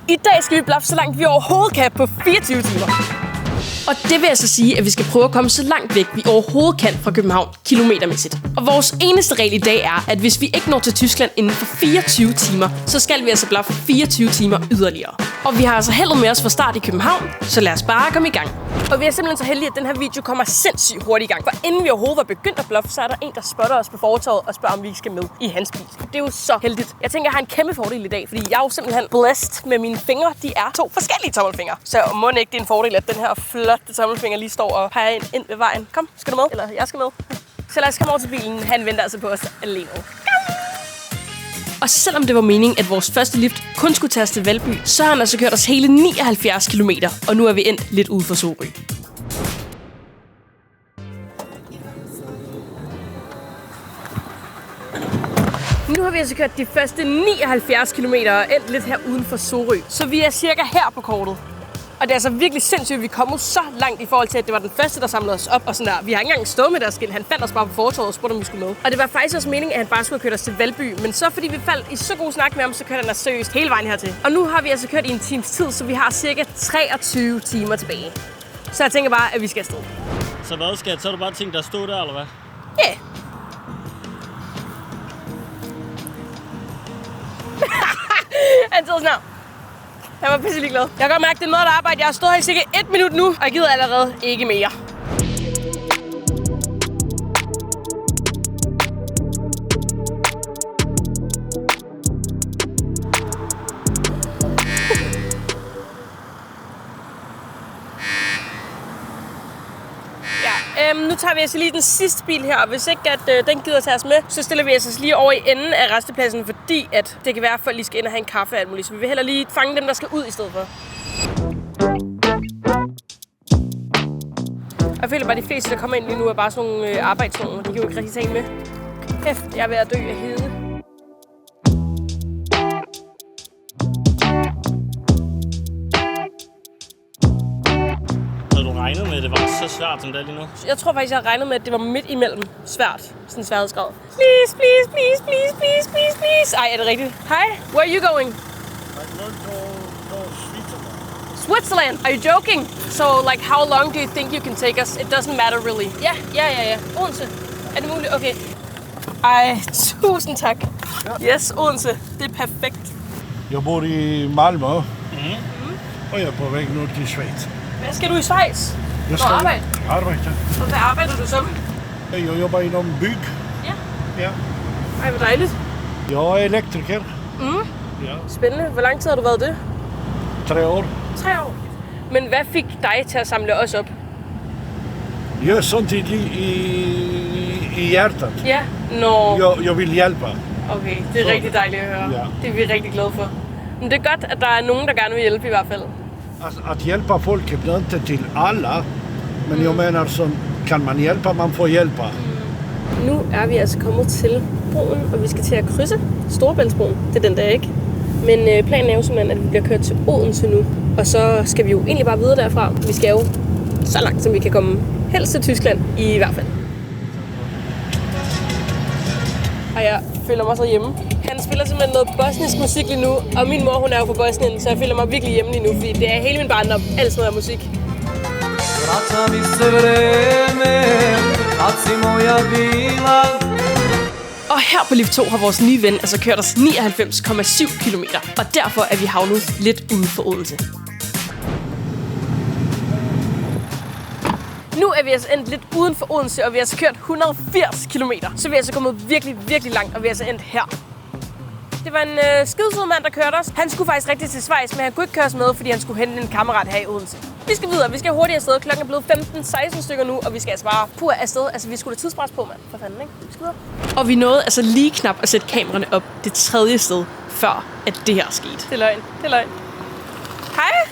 I dag skal vi blaffe så langt vi overhovedet kan på 24 timer. Og det vil altså sige, at vi skal prøve at komme så langt væk, vi overhovedet kan fra København, kilometermæssigt. Og vores eneste regel i dag er, at hvis vi ikke når til Tyskland inden for 24 timer, så skal vi altså blaffe 24 timer yderligere. Og vi har altså heldet med os fra start i København, så lad os bare komme i gang. Og vi er simpelthen så heldige, at den her video kommer sindssygt hurtigt i gang. For inden vi overhovedet var begyndt at bluffe, så er der en, der spotter os på fortovet og spørger, om vi skal med i hans bil. Det er jo så heldigt. Jeg tænker, jeg har en kæmpe fordel i dag, fordi jeg er jo simpelthen blessed med mine fingre. De er 2 forskellige tommelfingre. Så må ikke det er en fordel, at den her flotte tommelfinger lige står og peger ind ved vejen. Kom, skal du med? Eller jeg skal med. Så lad os komme over til bilen. Han venter altså på os alene. Og selvom det var meningen, at vores første lift kun skulle tage os til Valby, så har han altså kørt os hele 79 km, og nu er vi endt lidt ude for Sorø. Nu har vi altså kørt de første 79 km og endt lidt her uden for Sorø, så vi er cirka her på kortet. Og det er altså virkelig sindssygt, at vi kommer så langt i forhold til, at det var den første, der samlede os op og sådan der. Vi har ikke engang stået med deres skilt. Han fandt os bare på fortovet og spurgte, om vi skulle med. Og det var faktisk også meningen, at han bare skulle køre os til Valby. Men så fordi vi faldt i så god snak med ham, så kørte han os seriøst hele vejen hertil. Og nu har vi altså kørt i en times tid, så vi har cirka 23 timer tilbage. Så jeg tænker bare, at vi skal afsted. Så hvad, skat? Så er du bare tænkt, der stod der, eller hvad? Ja. Yeah. Han tog snart. Jeg var pisselig glad. Jeg kan godt mærke, det er noget, der arbejde. Jeg har stået her i cirka 1 minut nu, og jeg gider allerede ikke mere. Nu tager vi altså lige den sidste bil her, og hvis ikke at den gider tage os med, så stiller vi altså lige over i enden af rastepladsen, fordi at det kan være, at folk lige skal ind og have en kaffe og alt muligt. Så vi vil hellere lige fange dem, der skal ud i stedet for. Og jeg føler bare, at de fleste, der kommer ind lige nu, er bare sådan nogle arbejdsvogne. De kan jo ikke rigtig tage en med. Kæft, jeg er ved at dø af hede. Regnet med, at det var så svært som det er lige nu? Jeg tror faktisk, jeg har regnet med, at det var midt imellem svært. Sådan en sværhedsgrad. Please, please, please, please, please, please, please. Ej, er det rigtigt? Hi, where are you going? I'm going to Switzerland. Switzerland? Are you joking? So, like, how long do you think you can take us? It doesn't matter really. Ja. Odense. Er det muligt? Okay. Ej, tusind tak. Ja. Yes, Odense. Det er perfekt. Jeg bor i Malmö. Og jeg er på vej nu til Schweiz. Hvad skal du i Schweiz? Jeg skal arbejde. Og hvad arbejder du som? Jeg jobber inom bygg. Ja. Ej, hvor dejligt. Jeg er elektriker. Ja. Spændende. Hvor lang tid har du været det? 3 år. 3 år. Men hvad fik dig til at samle os op? Jeg er samtidig i hjertet. Ja, Jeg vil hjælpe. Okay, det er rigtig dejligt at høre. Ja. Det er vi rigtig glade for. Men det er godt, at der er nogen, der gerne vil hjælpe i hvert fald. Att hjälpa folk är inte till alla, men jag menar så kan man hjälpa, man får hjälpa. Nu er vi altså kommet til broen, og vi skal til at krydse Storebæltsbroen. Det er den der, ikke? Men planen er jo simpelthen, at vi bliver kørt til Odense nu. Og så skal vi jo egentlig bare videre derfra. Vi skal jo så langt, som vi kan komme. Helst til Tyskland, i hvert fald. Og jeg føler mig så hjemme. Han spiller simpelthen noget bosnisk musik lige nu, og min mor, hun er jo fra Bosnien, så jeg føler mig virkelig hjemme lige nu, fordi det er hele min barndom, alt sådan noget musik. Og her på Lift 2 har vores nye ven altså kørt os 99,7 km, og derfor er vi havnet lidt ude for Odense. Nu er vi altså endt lidt uden for Odense, og vi har altså kørt 180 km. Så vi er altså kommet virkelig, virkelig langt, og vi er altså endt her. Det var en skidesød mand, der kørte os. Han skulle faktisk rigtig til Schweiz, men han kunne ikke køre os med, fordi han skulle hente en kammerat her i Odense. Vi skal videre, vi skal hurtigt afsted. Klokken er blevet 15-16 stykker nu, og vi skal altså bare pur afsted. Altså, vi skulle da tidspres på, mand. For fanden, ikke? Vi skal videre. Og vi nåede altså lige knap at sætte kameraerne op det 3. sted, før at det her skete. Det er løgn. Det er løgn. Hej!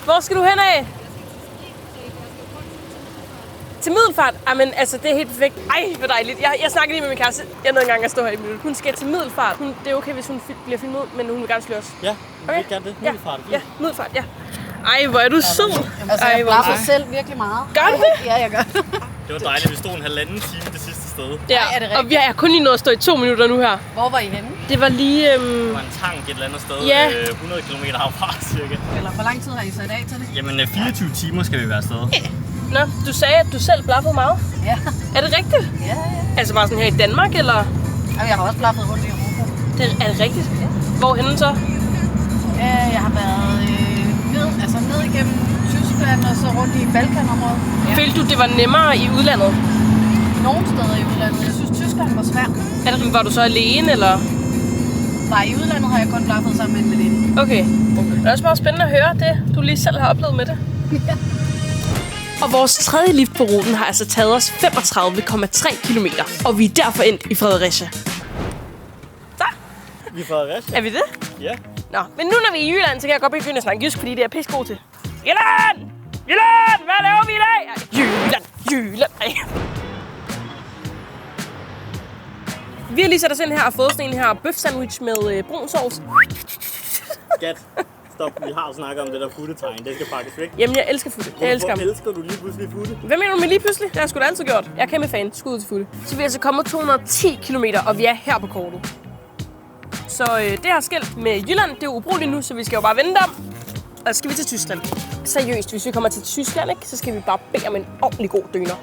Hvor skal du hen af? Til Middelfart? Jamen, altså, det er helt perfekt. Ej, hvor dejligt. Jeg snakker lige med min kæreste. Jeg nåede engang at stå her i minut. Hun skal til Middelfart. Det er okay, hvis hun bliver filmet, men hun vil gerne slå os. Ja, hun vil gerne det. Middelfart. Ja, Middelfart, ja. Ej, hvor er du sød. Altså, jeg blaffer selv virkelig meget. Gør du det? Ja, jeg gør det. Det var dejligt, vi stod en 1,5 time det sidste sted. Ja, er det rigtigt? og vi er kun lige nået at stå i 2 minutter nu her. Hvor var I henne? Det var lige... Det var en tank et eller andet sted. Ja. 100 km herfra, cirka. Eller hvor lang tid har I sat af til det? Jamen, 24 timer skal vi være afsted. Nå, du sagde, at du selv blaffede meget. Ja. Er det rigtigt? Ja. Altså bare sådan her i Danmark, eller? Og jeg har også blaffet rundt i Europa. Er det rigtigt? Ja. Hvorhenne så? Jeg har været ned igennem Tyskland og så rundt i Balkanområdet. Ja. Følte du, det var nemmere i udlandet? Nogle steder i udlandet. Jeg synes, Tyskland var svært. Var du så alene, eller? Nej, i udlandet har jeg kun blaffet sammen med en veninde. Okay. Det er også meget spændende at høre det, du lige selv har oplevet med det. Ja. Og vores tredje lift på ruten har altså taget os 35,3 km, og vi er derfor endt i Fredericia. Så, Vi er Fredericia. er vi det? Ja. Nå, men nu når vi er i Jylland, så kan jeg godt begynde at snakke jysk, fordi det er pissegod til. Jylland! Jylland! Hvad laver vi i dag? Jylland! Ej. Vi har lige sat os ind her og fået sådan en her bøf-sandwich med brun sovs. Skat. Stop, vi har jo snakket om det der futtetegn. Det skal pakkes væk. Jamen, jeg elsker futte. Jeg elsker ham. Hvorfor elsker du lige pludselig futte? Hvad mener du med lige pludselig? Det har jeg sgu da altid gjort. Jeg er kæmpe fan. Skud til futte. Så vi er altså kommet 210 km, og vi er her på kortet. Så det her skilt med Jylland, det er ubrugeligt nu, så vi skal jo bare vende om. Og så skal vi til Tyskland. Seriøst, hvis vi kommer til Tyskland, ikke, så skal vi bare bede om en ordentlig god døner.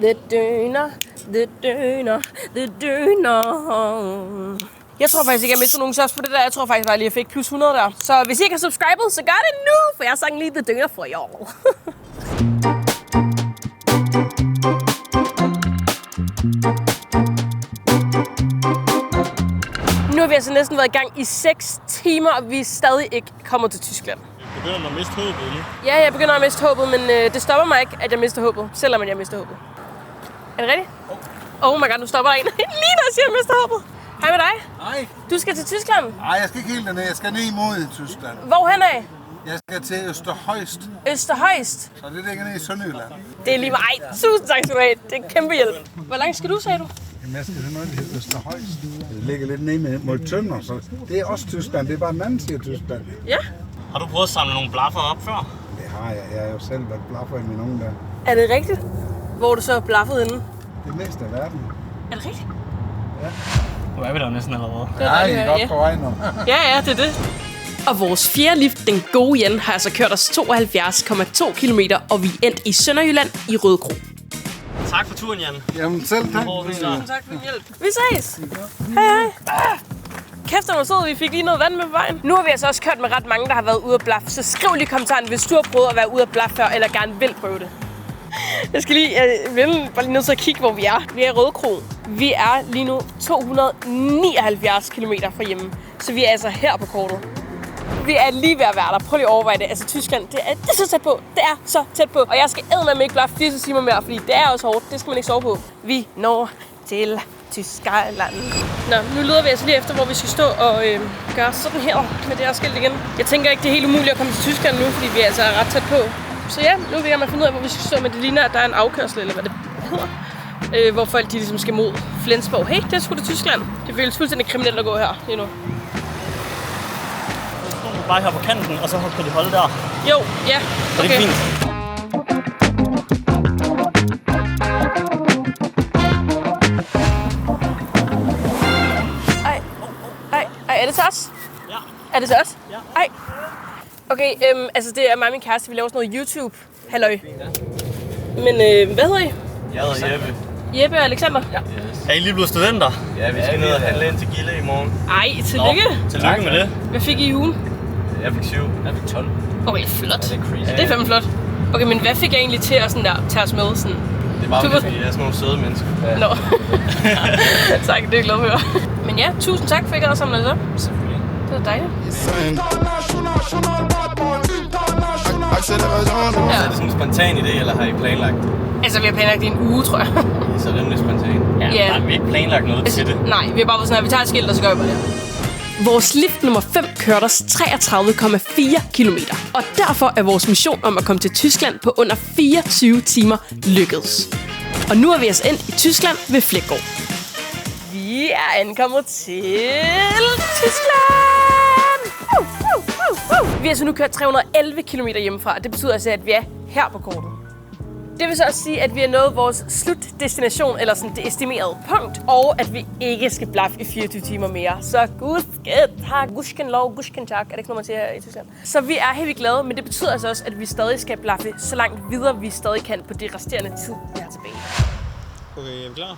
The døner, the døner, the døner. Jeg tror faktisk ikke, jeg mister nogen sjovs på det der. Jeg tror faktisk bare lige, jeg fik plus 100 der. Så hvis I ikke har subscribet, så gør det nu, for jeg sang lige the døner for jer. Nu har vi altså næsten været i gang i 6 timer, og vi er stadig ikke kommet til Tyskland. Du begynder at miste håbet nu. Ja, jeg begynder at miste håbet, men det stopper mig ikke, at jeg mister håbet, selvom jeg mister håbet. Er det rigtigt? Oh my god, nu stopper der en. Lige når jeg siger, at jeg mister håbet. Hej med dig. Nej, Du skal til Tyskland. nej, jeg skal ikke helt derned. Jeg skal ned imod Tyskland. Hvorhen af? Jeg skal til Østerhøjst, Østerhøjst. så det ligger nede i Sønderjylland. Det er lige mig. Ej, tusind tak skal du have. Det er en kæmpe hjælp. Hvor langt skal du, sagde du? Jamen, jeg skal til noget, der hedder Østerhøjst. Det ligger lidt nede mod Tønder, så det er også Tyskland. Det er bare den anden side af Tyskland. Ja. Har du prøvet at samle nogle blaffer op før? Det har jeg. Jeg er jo selv været blaffer i mine unge der. Er det rigtigt? Hvor er du så blaffet inde? Det meste af verden. Er det rigtigt? Nu er vi der næsten allerede. Det er Ja, I rigtigt, er godt ja. på vej nu. Ja, det er det. Og vores fjerde lift, den gode Jan, har altså kørt os 72,2 km, og vi er endt i Sønderjylland i Rødekro. Tak for turen, Jan. Jamen selv tak. Tak for din hjælp. Vi ses. Hej. Kæft, der var sød. Vi fik lige noget vand med på vejen. Nu har vi altså også kørt med ret mange, der har været ude at blaffe. Så skriv lige i kommentaren, hvis du har prøvet at være ude at blaffe før, eller gerne vil prøve det. Jeg vil bare lige nødt til at kigge, hvor vi er. Vi er i Rødekro. Vi er lige nu 279 km fra hjemme. Så vi er altså her på kortet. Vi er lige ved at være der. Prøv lige at overveje det. Altså Tyskland, det er så tæt på. Det er så tæt på. Og jeg skal eddermame ikke blaffe 80 timer mere, fordi det er også hårdt. Det skal man ikke sove på. Vi når til Tyskland. Nå, nu leder vi altså lige efter, hvor vi skal stå og gøre sådan her med det her skilt igen. Jeg tænker ikke, det er helt umuligt at komme til Tyskland nu, fordi vi altså er ret tæt på. Så ja, nu er vi i gang med at finde ud af, hvor vi skal stå, men det ligner, at der er en afkørsel, eller hvad det hedder. Hvor folk de ligesom skal mod Flensborg. Hey, det er sgu da Tyskland. Det føles fuldstændig kriminelt at gå her lige nu. Bare her på kanten, og så kan de holde der. Jo, ja, Er det okay. ikke fint? Ej, er det til os? Ja. Er det til os? Ja. Ej. Okay, altså det er mig og min kæreste, vi laver sådan noget YouTube. Halløj. Men hvad hedder I? Jeg hedder Jeppe. Jeppe og Alexander? Ja. Er I lige blevet studenter? Ja, vi skal ned og handle ind til Gilde i morgen. Ej, tillykke. Tillykke med det. Hvad fik I i ugen? Jeg fik 7. Jeg fik 12. Okay, flot. Det er crazy. Det er fandme flot. Okay, men hvad fik jeg egentlig til at sådan der, tage os med? Sådan? Det var Du bare, ved- fordi jeg er sådan nogle søde mennesker. Ja. Nå. Tak, det er jeg glad for at høre. Men ja, tusind tak for, at I gad at samle os op. Selvfølgelig. Det var dejligt. Ja. Er det sådan en spontan idé, eller har I planlagt? Altså, vi har planlagt i en uge, tror jeg. Det er så rimelig spontan. Ja. Nej, vi har ikke planlagt noget til det. Nej, vi har bare været sådan, at vi tager et skilt, og så gør vi bare det. Vores lift nummer 5 kørte os 33,4 km. Og derfor er vores mission om at komme til Tyskland på under 24 timer lykkedes. Og nu er vi altså endt i Tyskland ved Fleggaard. Vi er ankommet til Tyskland! Vi har altså nu kørt 311 km hjemmefra, og det betyder altså, at vi er her på kortet. Det vil så også sige, at vi har nået vores slutdestination, eller sådan det estimerede punkt, og at vi ikke skal blaffe i 24 timer mere. Så gudskenlov, gudskentak, er det ikke noget, man siger her i Tyskland? Så vi er helt glade, men det betyder altså også, at vi stadig skal blaffe så langt videre, vi stadig kan på det resterende tid, vi har tilbage. Okay, er vi klar?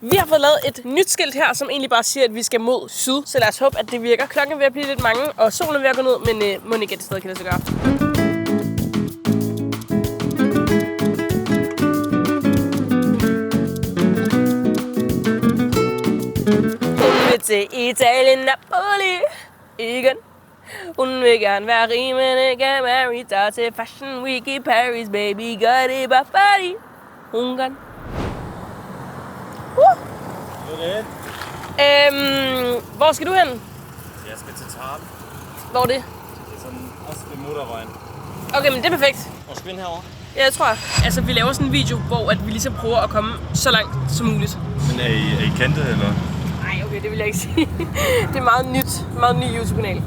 Vi har fået lavet et nyt skilt her, som egentlig bare siger, at vi skal mod syd. Så lad os håbe, at det virker. Klokken er ved at blive lidt mange, og solen er ved at gå ned, men må ikke et sted kan det så gøre. Hun vil til Italien, Napoli, igen. Hun vil gerne være rig, men ikke married. Der til Fashion Week i Paris, baby, gør det bare party. Ungarn. Hvor skal du hen? Jeg skal til Tarp. Hvor er det? Det er sådan også ved motorvejen. Okay, men det er perfekt. Og skal vi ind herovre? Ja, det tror jeg. Altså, vi laver sådan en video, hvor at vi ligesom prøver at komme så langt som muligt. Men er I kendte, eller? Nej, okay, det vil jeg ikke sige. Det er meget nyt. Meget ny YouTube-kanal.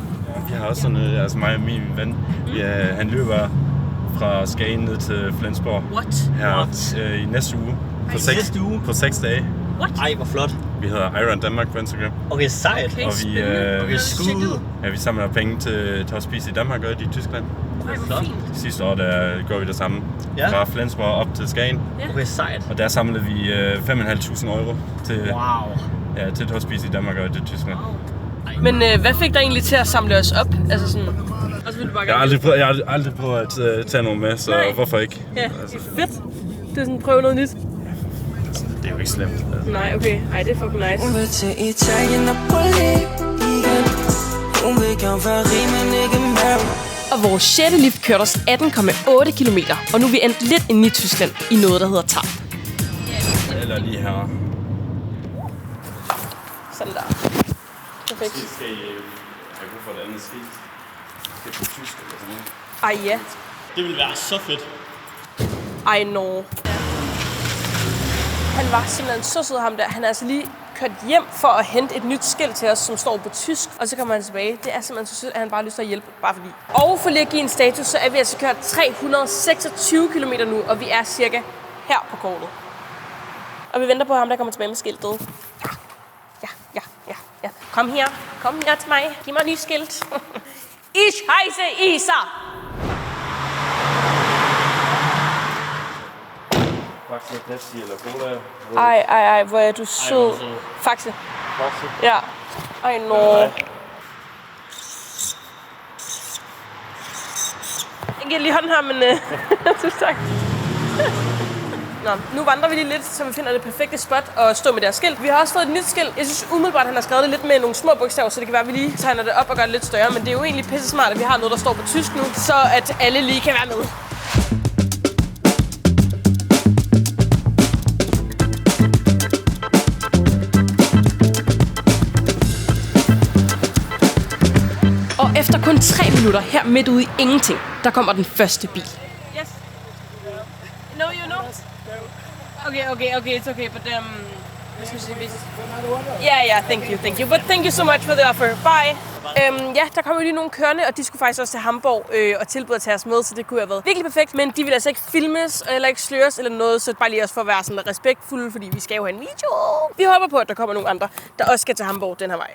Vi har også sådan noget, altså mig og min ven. Han løber fra Skagen ned til Flensborg. What? Her i næste uge. På 6 dage. What? Ej, hvor flot. Vi hedder Iron Danmark på Instagram. Okay, sejt. Okay, Og vi, Skud. vi samler penge til at spise i Danmark og i Tyskland. Okay, hvor fint. Sidste år der gjorde vi det samme. Ja. Fra Flensborg op til Skagen. Okay, sejt. Og der samlede vi 5.500 euro til, Wow. til at spise i Danmark og i Tyskland. Men hvad fik dig egentlig til at samle os op? Altså sådan... Og så vil du bare Jeg har aldrig prøvet at tage nogen med, så Nej. hvorfor ikke? Ja, det er fedt. Det er sådan, prøve noget nyt. Det er jo ikke slemt. Altså. Nej, okay. Ej, det er fucking nice. Hun vil til Italien, Napoli, igen. Hun vil gerne være rig, men ikke married. Og vores 6. lift kørte os 18,8 km, og nu er vi endt lidt inde i Tyskland i noget, der hedder Tarp. Eller lige her. Sådan der. Perfekt. Skal I have brug for et andet skilt? Det er på tysk eller sådan noget. Ej, ja. Det ville være så fedt. I know. Han var simpelthen så sød, ham der. Han er altså lige kørt hjem for at hente et nyt skilt til os, som står på tysk. Og så kommer han tilbage. Det er simpelthen så sødt, at han bare har lyst til at hjælpe, bare fordi. Og for lige at give en status, så er vi altså kørt 326 km nu, og vi er cirka her på kortet. Og vi venter på ham, der kommer tilbage med skiltet. Ja. Kom her til mig. Giv mig et nyt skilt. Ich heiße Isa. Faxe, Pepsi eller Cola? Ej, hvor er du sød. Faxe. Ja. Ej, nå. Jeg giver lige hånden her, men... Tusind tak. Nå, nu vandrer vi lige lidt, så vi finder det perfekte spot at stå med deres skilt. Vi har også fået et nyt skilt. Jeg synes umiddelbart, at han har skrevet det lidt med nogle små bogstaver, så det kan være, at vi lige tegner det op og gør det lidt større. Men det er jo egentlig pisse smart, at vi har noget, der står på tysk nu, så at alle lige kan være med. Og efter kun 3 minutter her midt ude i ingenting, der kommer den første bil. Yes. No, you know. Okay, it's okay, but yeah, thank you. But thank you so much for the offer. Bye. Ja, der kom jo lige nogle kørende, og de skulle faktisk også til Hamburg og tilbyde at tage os med, så det kunne have været virkelig perfekt. Men de ville altså ikke filmes, eller ikke sløres eller noget, så bare lige også for at være sådan respektfulde, fordi vi skal jo have en video. Vi håber på, at der kommer nogle andre, der også skal til Hamburg den her vej.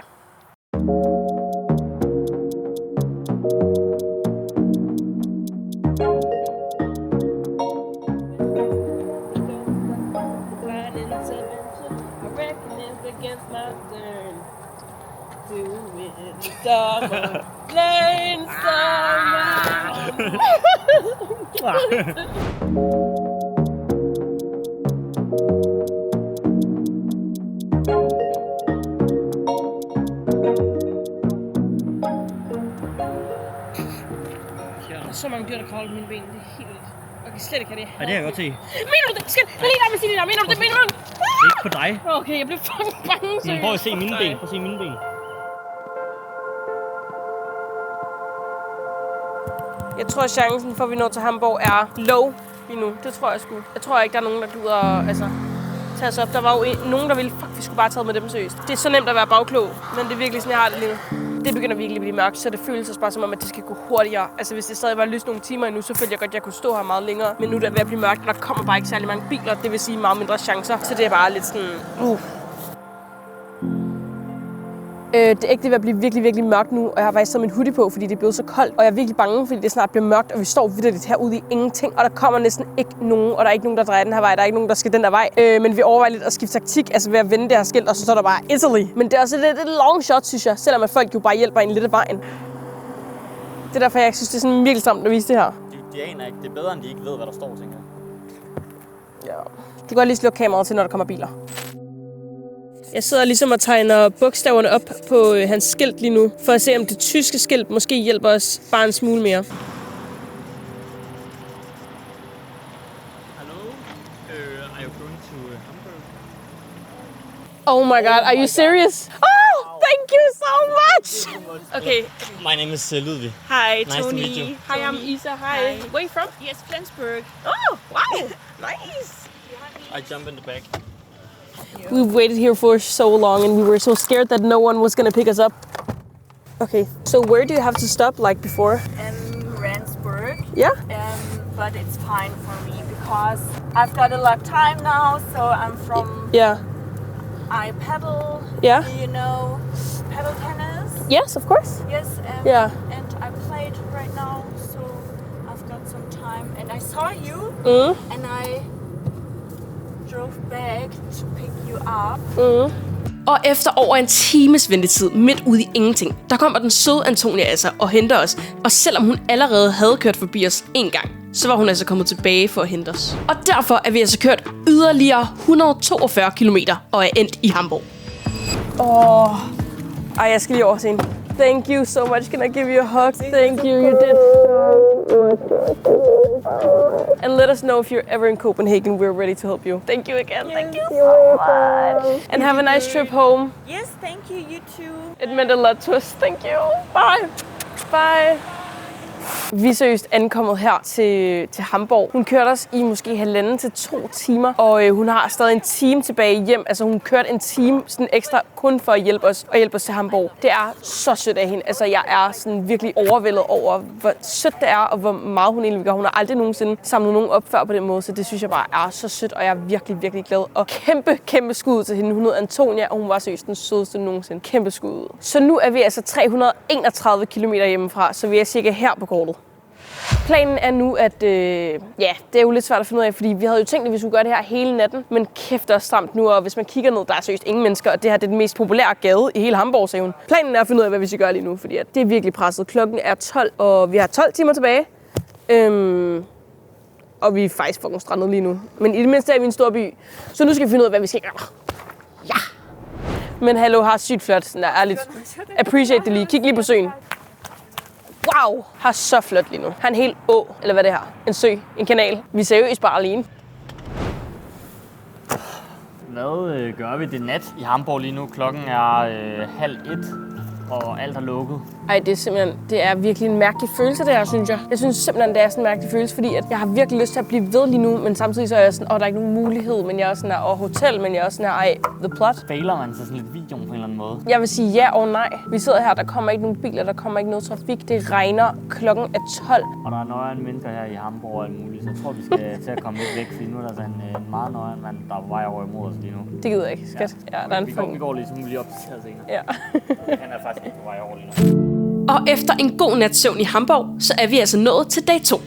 Så mange dyr, der kravler mine ben. Det er helt vildt. Jeg kan slet ikke have det. Ja, det kan jeg godt se. Mener du det? Skal lige der med sige det der? Mener du det? Mener du det? Ikke på dig. Okay, jeg blev fucking bange. Men prøv at se mine ben. Prøv at se mine ben. Jeg tror, at chancen for, at vi når til Hamburg er low lige nu. Det tror jeg sgu. Jeg tror ikke, der er nogen, der gider tage os op. Der var jo nogen, der ville, fuck, vi skulle bare tage med dem seriøst. Det er så nemt at være bagklog, men det er virkelig sådan, jeg har det lige nu. Det begynder virkelig at blive mørkt, så det føles også bare som om, at det skal gå hurtigere. Altså hvis det stadig var lyst nogle timer endnu, så følte jeg godt, at jeg kunne stå her meget længere. Men nu er det ved at blive mørkt, og der kommer bare ikke særlig mange biler. Det vil sige meget mindre chancer, så det er bare lidt sådan... Det er ikke ved at blive virkelig, virkelig mørkt nu, og jeg har faktisk taget min hoodie på, fordi det er blevet så koldt. Og jeg er virkelig bange, fordi det snart bliver mørkt, og vi står vitterligt herude i ingenting. Og der kommer næsten ikke nogen, og der er ikke nogen, der drejer den her vej. Der er ikke nogen, der skal den der vej. Men vi overvejer lidt at skifte taktik, altså ved at vende det her skilt, og så står der bare Italy. Men det er også lidt et long shot, synes jeg, selvom at folk jo bare hjælper en lidt af vejen. Det er derfor, jeg synes, det er sådan virkelig stramt at vise det her. De aner ikke. Det er bedre, end de ikke ved, hvad der står, tænker jeg. Ja. Du kan godt lige slukke kameraet til, når der kommer biler. Jeg sidder ligesom og tegner bogstaverne op på hans skilt lige nu, for at se, om det tyske skilt måske hjælper os bare en smule mere. Hello? Are you going to Hamburg? Oh my god, are you serious? Oh, thank you so much! Okay. My name is Ludwig. Hi, Nice Tony. to meet you. Hi, I'm Isa. Hi. Where are you from? Yes, Flensburg. Oh, wow. Nice. I jump in the back. We've waited here for so long and we were so scared that no one was gonna pick us up. Okay, so where do you have to stop like before? Rendsburg. Yeah? But it's fine for me because I've got a lot of time now, so I'm from... Yeah. I paddle. Yeah? Do you know paddle tennis? Yes, of course. Yes. Yeah. And I played right now, so I've got some time. And I saw you, and I drove back to pick you up. Og efter over en times ventetid midt ude i ingenting, der kommer den søde Antonia altså og henter os. Og selvom hun allerede havde kørt forbi os en gang, så var hun altså kommet tilbage for at hente os. Og derfor er vi altså kørt yderligere 142 kilometer og er endt i Hamburg. Jeg skal lige over til hende. Thank you so much. Can I give you a hug? Thank you. You did so much. And let us know if you're ever in Copenhagen. We're ready to help you. Thank you again. Thank you so much. And have a nice trip home. Yes, thank you. You too. It meant a lot to us. Thank you. Bye. Bye. Vi er seriøst ankommet her til Hamburg. Hun kørte os i måske 1,5 til 2 timer, og hun har stadig en time tilbage hjem. Altså hun kørte en time sådan ekstra kun for at hjælpe os til Hamburg. Det er så sødt af hende. Altså jeg er sådan virkelig overvældet over, hvor sødt det er, og hvor meget hun egentlig gør. Hun har aldrig nogensinde samlet nogen op før på den måde, så det synes jeg bare er så sødt, og jeg er virkelig, virkelig glad. Og kæmpe skud til hende. Hun hed Antonia, og hun var seriøst den sødeste nogensinde. Kæmpe skud. Så nu er vi altså 331 km hjemmefra, så vi er cirka her på kortet. Planen er nu, at det er jo lidt svært at finde ud af, fordi vi havde jo tænkt, at vi skulle gøre det her hele natten, men kæft, det er stramt nu, og hvis man kigger ned, der er seriøst ingen mennesker, og det her det er den mest populære gade i hele Hamburg, sagde hun. Planen er at finde ud af, hvad vi skal gøre lige nu, fordi at det er virkelig presset. Klokken er 12, og vi har 12 timer tilbage, og vi er faktisk fucking strandet lige nu. Men i det mindste er vi en stor by, så nu skal vi finde ud af, hvad vi skal gøre. Ja! Men hallo, har sygt flot, sådan der ærligt. Appreciate det lige. Kig lige på søen. Wow, har så flot lige nu. Har en hel å, eller hvad det her? En sø, en kanal. Vi er seriøst bare alene. Hvad gør vi? Det nat i Hamburg lige nu. Klokken er 12:30, og alt er lukket. Ej, det er virkelig en mærkelig følelse, det her, synes jeg. Jeg synes simpelthen, det er sådan en mærkelig følelse, fordi at jeg har virkelig lyst til at blive ved lige nu, men samtidig så er jeg sådan, der er ikke nogen mulighed, men jeg er også sådan her, hotel, men jeg er også sådan her, the plot. Failer man så sådan lidt videoen på en eller anden måde? Jeg vil sige ja og nej. Vi sidder her, der kommer ikke nogen biler, der kommer ikke noget trafik. Det regner, klokken er 12. Og der er nøjeren mennesker her i Hamburg og alt muligt, så jeg tror, vi skal til at komme lidt væk, fordi nu er der sådan en meget nøjeren mand, der er på vej over imod os lige nu. Det gider jeg ikke, skat. Ja, der er en vi går lige, så må vi lige opdatere senere. Ja. Han er faktisk ikke på vej over lige nu. Og efter en god nats søvn i Hamburg, så er vi altså nået til dag 2.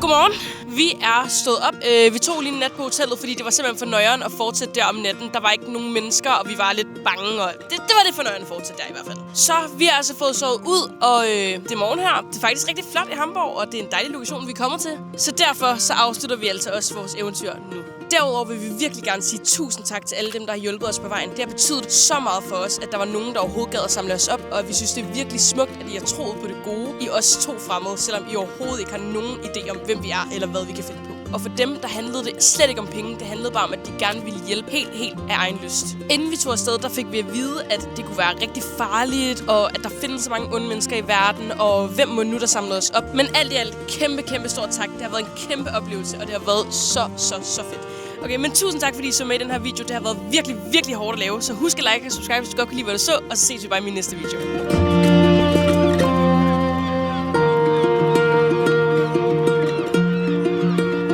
Godmorgen. Vi er stået op. Vi tog lige en nat på hotellet, fordi det var simpelthen for nøjeren at fortsætte der om natten. Der var ikke nogen mennesker, og vi var lidt bange. Og det var lidt for nøjeren at fortsætte der i hvert fald. Så vi har altså fået sovet ud, og det er morgen her. Det er faktisk rigtig flot i Hamburg, og det er en dejlig lokation, vi kommer til. Så derfor så afslutter vi altså også vores eventyr nu. Derudover vil vi virkelig gerne sige tusind tak til alle dem, der har hjulpet os på vejen. Det har betydet så meget for os, at der var nogen, der overhovedet gad at samle os op, og vi synes, det er virkelig smukt, at I har troet på det gode i os 2 fremmede, selvom I overhovedet ikke har nogen idé om, hvem vi er, eller hvad vi kan finde på. Og for dem, der handlede det slet ikke om penge. Det handlede bare om, at de gerne ville hjælpe helt af egen lyst. Inden vi tog afsted, der fik vi at vide, at det kunne være rigtig farligt, og at der findes så mange onde mennesker i verden, og hvem må nu, der samlede os op. Men alt i alt, kæmpe stor tak. Det har været en kæmpe oplevelse, og det har været så fedt. Okay, men tusind tak, fordi I så med i den her video. Det har været virkelig, virkelig hårdt at lave. Så husk at like og subscribe, hvis du godt kan lide, hvad du så. Og så ses vi bare i min næste video.